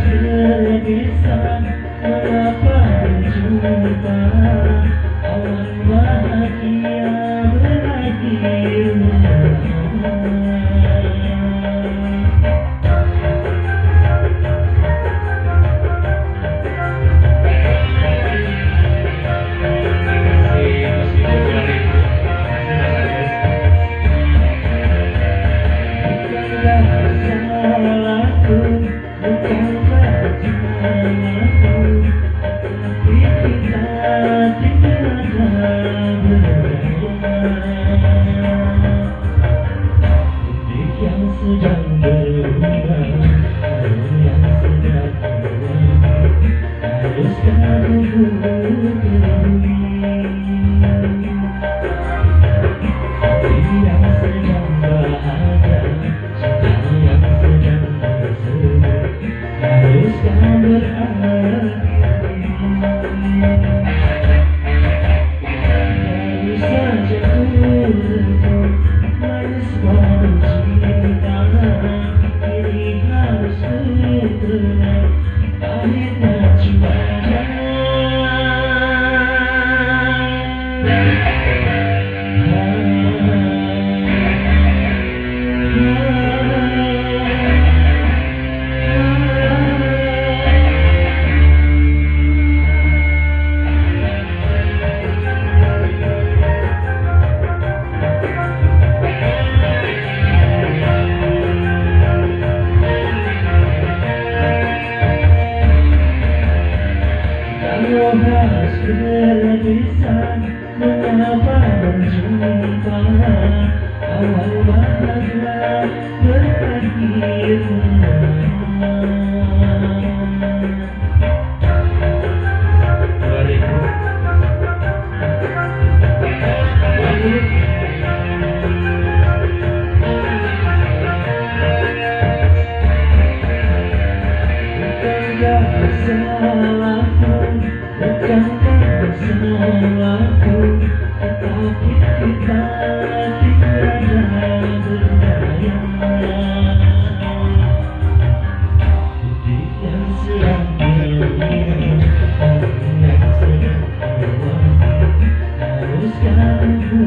Berpisah, mengapa berjumpa? Awan bahagia berakhir sedang berubah, yang sedang berubah, haruskah peduli? Yang sedang bahagia, cinta yang sedang bersedih, haruskah berakhir? Baru saja ku rebut manis bau cinta, ini harus bertelan pahitnya cintanya. Kalau harus berpisah, mengapa berjumpa? Awal bahagia berakhir salahku, bukankah salahku, tetapi kita tidak berdaya. Hidup yang sedang berlian, yang sedang berwarna, haruskah ku